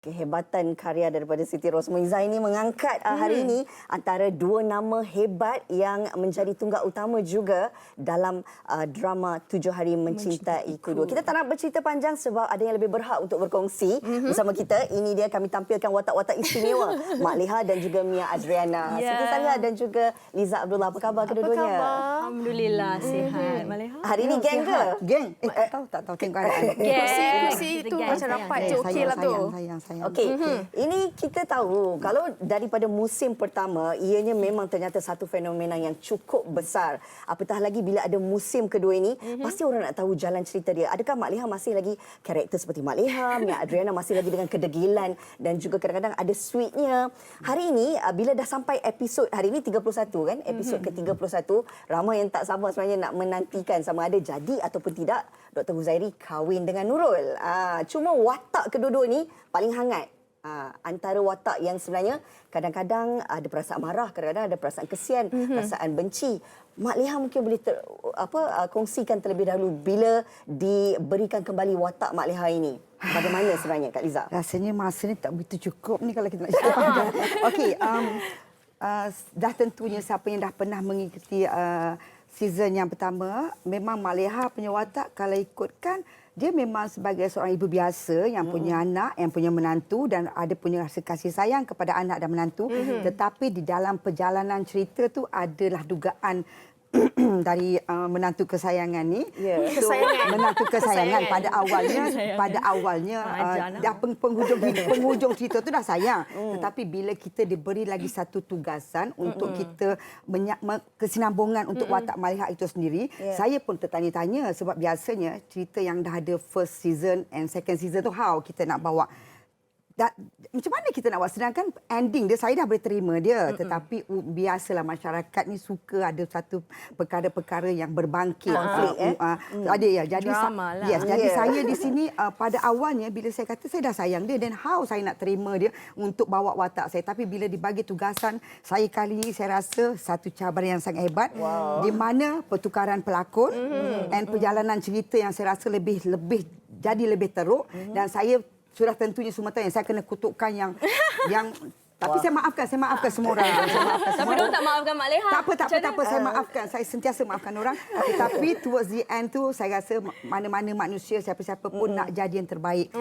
Kehebatan karya daripada Siti Rosmaliza ini mengangkat hari ini antara dua nama hebat yang menjadi tunggak utama juga dalam drama 7 Hari Mencintaiku 2. Kita tak nak bercerita panjang sebab ada yang lebih berhak untuk berkongsi bersama kita. Ini dia kami tampilkan watak-watak istimewa Mak Leha dan juga Mia Adriana. Siti Salia dan juga Liza Abdullah. Apa khabar kedua-duanya? Alhamdulillah sihat. Mak Leha? Hari ini geng ke? Geng? Tak tahu tengok keadaan. Kursi tu macam rapat je okey lah tu. Sayang. Okey, ini kita tahu kalau daripada musim pertama, ianya memang ternyata satu fenomena yang cukup besar. Apatah lagi bila ada musim kedua ini, pasti orang nak tahu jalan cerita dia. Adakah Mak Leha masih lagi karakter seperti Mak Leha, Mia Adriana masih lagi dengan kedegilan dan juga kadang-kadang ada sweetnya. Hari ini, bila dah sampai episod, hari ini 31 kan, episod ke-31, ramai yang tak sabar sebenarnya nak menantikan sama ada jadi ataupun tidak Dr. Huzairi kahwin dengan Nurul. Cuma watak kedua-dua ni paling hangat. Antara watak yang sebenarnya kadang-kadang ada perasaan marah, kadang-kadang ada perasaan kesian, perasaan benci. Mak Leha mungkin boleh kongsikan terlebih dahulu bila diberikan kembali watak Mak Leha ini. Bagaimana sebenarnya Kak Liza? Rasanya masa ni tak begitu cukup ni kalau kita nak cerita panjang. Okey, dah tentunya siapa yang dah pernah mengikuti season yang pertama, memang Mak Leha punya watak kalau ikutkan dia memang sebagai seorang ibu biasa yang punya anak, yang punya menantu dan ada punya rasa kasih sayang kepada anak dan menantu. Tetapi di dalam perjalanan cerita tu adalah dugaan dari menantu kesayangan ni. Menantu kesayangan pada awalnya dah penghujung cerita tu dah sayang. Tetapi bila kita diberi lagi satu tugasan untuk kita kesinambungan untuk watak Mak Leha itu sendiri, saya pun tertanya-tanya sebab biasanya cerita yang dah ada first season and second season tu how kita nak bawa. Macam mana kita nak buat? Sedangkan ending dia saya dah boleh terima dia. Tetapi biasalah masyarakat ni suka ada satu perkara-perkara yang berbangkit. Konflik ada ya. Jadi drama lah. jadi saya di sini pada awalnya bila saya kata saya dah sayang dia, dan how saya nak terima dia untuk bawa watak saya. Tapi bila dibagi tugasan, saya kali ini saya rasa satu cabaran yang sangat hebat. Di mana pertukaran pelakon dan perjalanan cerita yang saya rasa lebih jadi lebih teruk, dan saya sudah tentunya semua tahu yang saya kena kutukkan yang tapi saya maafkan semua orang. Tapi dia tak maafkan Mak Leha. Tak apa, saya maafkan. Saya sentiasa maafkan orang. Tetapi towards the end tu saya rasa mana-mana manusia siapa-siapa pun nak jadi yang terbaik.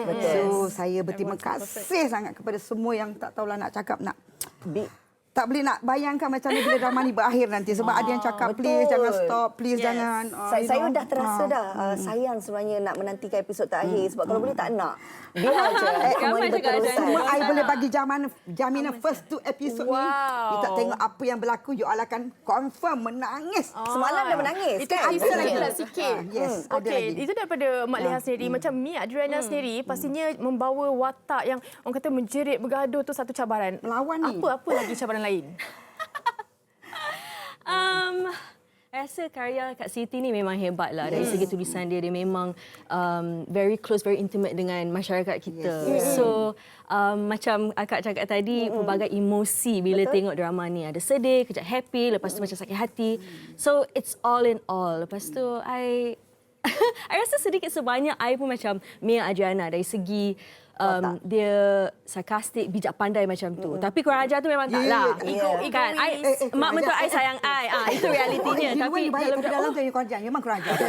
So saya berterima kasih sangat kepada semua yang tak tahulah nak cakap tak boleh nak bayangkan macam mana bila drama ni berakhir nanti. Sebab ada yang cakap, please jangan stop, please jangan. Saya dah terasa dah sayang sebenarnya nak menantikan episod terakhir. Sebab kalau boleh tak nak. Biar je. Semua I boleh bagi jaminan first 2 episod ni. Kita tengok apa yang berlaku, you all akan confirm menangis. Semalam dah menangis. Itu sikit. Yes, ada lagi. Itu daripada Mak Leha sendiri. Macam Mia Adriana sendiri, pastinya membawa watak yang orang kata menjerit, bergaduh tu satu cabaran. Melawan ni. Apa lagi cabaran lain? Rasa karya Kak Siti ni memang hebat lah. Dari segi tulisan dia memang very close, very intimate dengan masyarakat kita. So macam akak cakap tadi, pelbagai emosi bila tengok drama ni. Ada sedih, kejap happy, lepas tu macam sakit hati. So it's all in all. Lepas tu I rasa sedikit sebanyak I pun macam Mia Adriana dari segi dia sarkastik, bijak pandai macam tu. Tapi kurang ajar tu memang tak lah. Kan? Mak mentua I sayang I. Itu realitinya. Tapi dalam tu kurang ajar. Memang kurang ajar.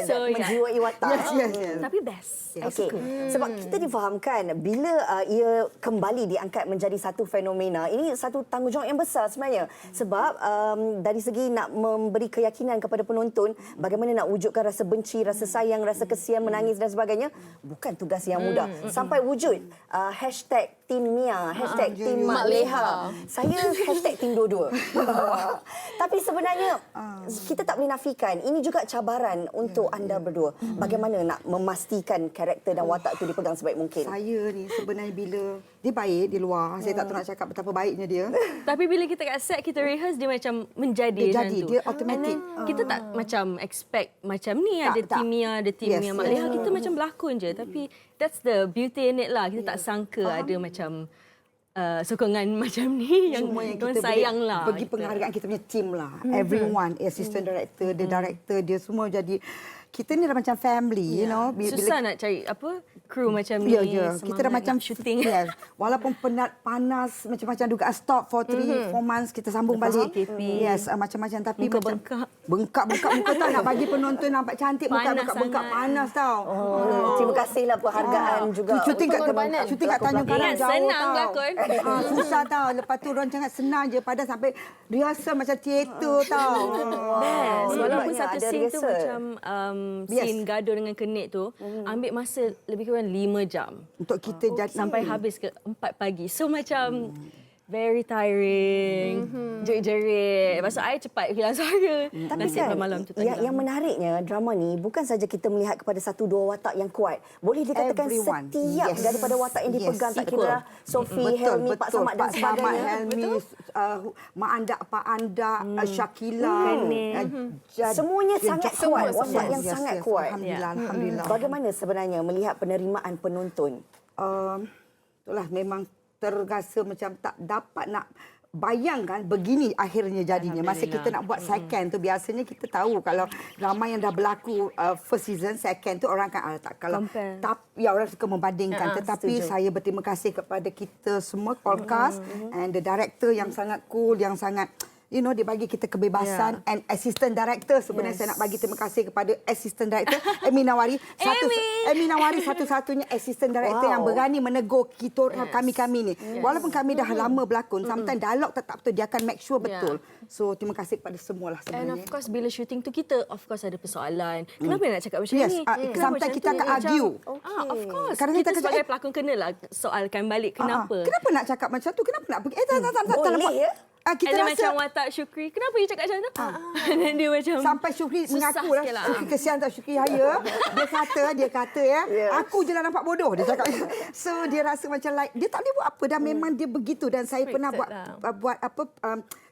So menjiwai watak. Yes. Tapi best. Okey. Sebab kita difahamkan bila ia kembali diangkat menjadi satu fenomena, ini satu tanggungjawab yang besar sebenarnya. Sebab dari segi nak memberi keyakinan kepada penonton bagaimana nak wujudkan rasa benci, rasa sayang, rasa kesian, menangis dan sebagainya, bukan tugas yang mudah. Sampai wujud hashtag Tim Mia, hashtag Tim Mak Leha. Saya hashtag Tim dua-dua. Tapi sebenarnya kita tak boleh nafikan ini juga cabaran untuk anda berdua. Bagaimana nak memastikan karakter dan watak itu dipegang sebaik mungkin? Saya ni sebenarnya bila dia baik di luar, saya tak tahu nak cakap betapa baiknya dia. Tapi bila kita kat set, kita rehearse, dia macam menjadi macam tu. Dia automatic. Kita tak macam expect macam ni ada tim Mia, ada tim Mia Mak Leha. Kita macam berlakon je. Tapi that's the beauty in it lah. Kita tak sangka ada macam sokongan macam ni yang kita sayang lah. Bagi penghargaan kita punya team lah. Everyone, assistant director, the director, dia semua jadi kita ni dah macam family, you know. Susah nak cari kru macam ni. Ya. Kita dah macam shooting. Yes. Walaupun penat, panas, macam-macam dugaan stop for 3-4 months, kita sambung Lepas balik. PKP. Yes, macam-macam. Tapi Muka macam bengkak. Bengkak muka tau. Nak bagi penonton nampak cantik, muka Panas bengkak sangat. panas tau. Terima kasihlah penghargaan juga. Syuting kat Pengorbanan. Tanjung Karang Ingat jauh senang tau. berlakon. Susah tau. Lepas tu orang cakap senang je. Padahal sampai rehearsal macam teater tau. Best. Walaupun Hebatnya satu ada scene tu rehearsal. macam Yes. scene gaduh dengan Kenik tu ambil masa lebih kurang 5 jam Untuk kita jadi sampai habis ke 4 pagi. So macam very tiring, jerit-jerit. Lepas tu I cepat hilang suara. Tapi Nasib kan, malam tu tak yang menariknya drama ni bukan saja kita melihat kepada 1-2 watak yang kuat. Boleh dikatakan Everyone. setiap Yes. daripada watak yang dipegang, tak Betul. kira Sophie, Helmi, Pak Samad dan Pak Samad, sebagainya. Helmi, Mak Andak, Pak Andak, Syakila. Semuanya sangat kuat, semua. watak yang sangat kuat. Alhamdulillah. Bagaimana sebenarnya melihat penerimaan penonton? Itulah memang terasa macam tak dapat nak bayangkan begini akhirnya jadinya. Masa kita nak buat second tu biasanya kita tahu kalau drama yang dah berlaku first season, second tu orang akan tak kalau Compare. orang suka membandingkan. Tetapi setuju. saya berterima kasih kepada kita semua podcast and the director yang sangat cool, yang sangat dia bagi kita kebebasan and assistant director sebenarnya saya nak bagi terima kasih kepada assistant director Amy Nawari satu-satunya assistant director yang berani menegur kita kami ni walaupun kami dah lama berlakon sometimes dialog tetap betul dia akan make sure betul. So terima kasih kepada semualah And sebenarnya. of course bila shooting tu kita of course ada persoalan. Kenapa nak cakap macam Yes, ni? Kenapa sometimes macam kita tu? akan Macam- argue. Of course. Kadang-kadang Kita kita sebagai cakap, pelakon kenalah soalkan balik kenapa. Kenapa nak cakap macam tu? Kenapa nak pergi? Tak Boleh buat. ya? Kita And rasa macam watak Syukri, kenapa you cakap macam tu? Dan dia macam sampai Syukri susah mengaku sikit lah. Syukri kesian tak Syukri Haya. Dia kata ya, aku je lah nampak bodoh dia cakap. So dia rasa macam like dia tak boleh buat apa dan memang dia begitu dan saya pernah buat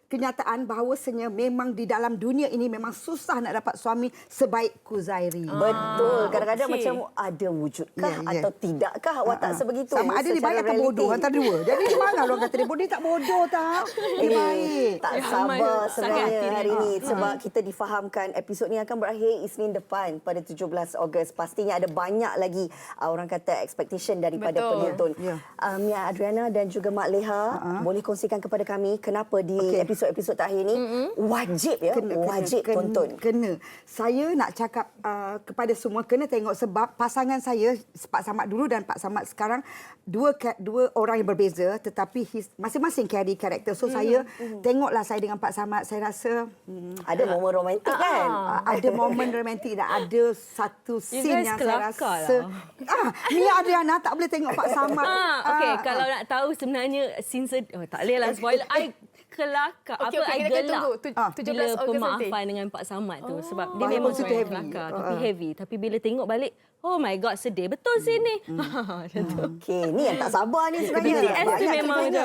kenyataan bahawasanya memang di dalam dunia ini memang susah nak dapat suami sebaik Kuzairi. Betul. Kadang-kadang okey. macam ada wujudkah Ya, ya. atau tidakkah watak sebegitu? Sama ada dia secara baik atau realiti. bodoh antara dua. Jadi di mana orang kata dia bodoh, dia tak bodoh tak. Dia baik. Tak Ya, sabar Ahmad, sebenarnya sakit hati hari dia. ini sebab kita difahamkan episod ni akan berakhir Isnin depan pada 17 Ogos. Pastinya ada banyak lagi orang kata expectation daripada Betul. penonton. Ya. Mia Adriana dan juga Mak Leha boleh kongsikan kepada kami kenapa di episod-episod terakhir ni wajib ya, wajib tonton. Kena. Saya nak cakap kepada semua kena tengok sebab pasangan saya Pak Samad dulu dan Pak Samad sekarang dua orang yang berbeza tetapi masing-masing carry karakter. So saya tengoklah saya dengan Pak Samad saya rasa Ada momen romantik kan? ada momen romantik dan ada satu You scene guys yang saya kelakar rasa lah. Mia Adriana tak boleh tengok Pak Samad. Okey, kalau nak tahu sebenarnya scene tak boleh lah spoiler. I kelakar. Okey, I kita gelak tunggu 17 bila Ogos nanti. pemaafan dengan Pak Samad tu sebab dia Walaupun memang cerita seorang yang heavy. kelakar tapi heavy. Tapi bila tengok balik, oh my god, sedih betul sini. Macam tu. Okey, ni yang tak sabar ni sebenarnya. BTS tu Banyak memang ceritanya.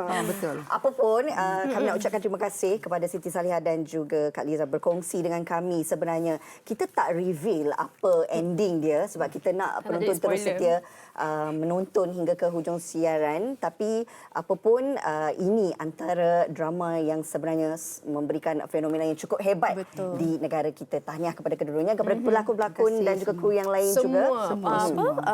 Yes, betul. Apapun, kami nak ucapkan terima kasih kepada Siti Salihah dan juga Kak Liza berkongsi dengan kami. Sebenarnya kita tak reveal apa ending dia sebab kita nak Tak nak penonton jadi terus spoiler. setia menonton hingga ke hujung siaran. Tapi apapun, ini antara drama yang sebenarnya memberikan fenomena yang cukup hebat Betul. di negara kita. Tahniah kepada kedua-duanya, kepada pelakon-pelakon dan juga kru yang lain juga.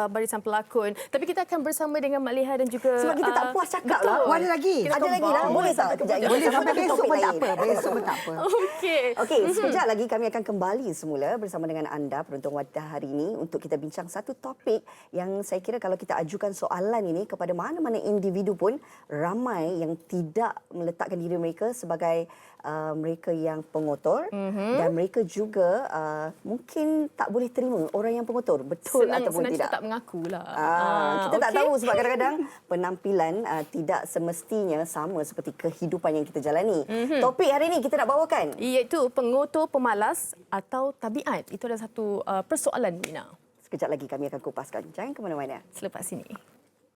Barisan pelakon. Tapi kita akan bersama dengan Mak Leha dan juga Sebab kita tak puas cakap lah. Oh, ada lagi? Kita Ada lagi lah. bawa Boleh tak? sampai ke Kejap lagi. Boleh sampai Sampai besok topik pun tak lain. apa. Besok pun tak apa. Okey. Okey, sekejap lagi kami akan kembali semula bersama dengan anda penonton wanita hari ini untuk kita bincang satu topik yang saya kira kalau kita ajukan soalan ini kepada mana-mana individu pun ramai yang tidak meletakkan diri mereka sebagai mereka yang pengotor dan mereka juga mungkin tak boleh terima orang yang pengotor. Betul ataupun senang tidak? kita tak mengakulah. Kita tak okey. tahu sebab kadang-kadang penampilan tidak semestinya sama seperti kehidupan yang kita jalani. Topik hari ini kita nak bawakan. Iaitu pengotor pemalas atau tabiat. Itu adalah satu persoalan, Mina. Sekejap lagi kami akan kupaskan. Jangan ke mana-mana. Selepas ini.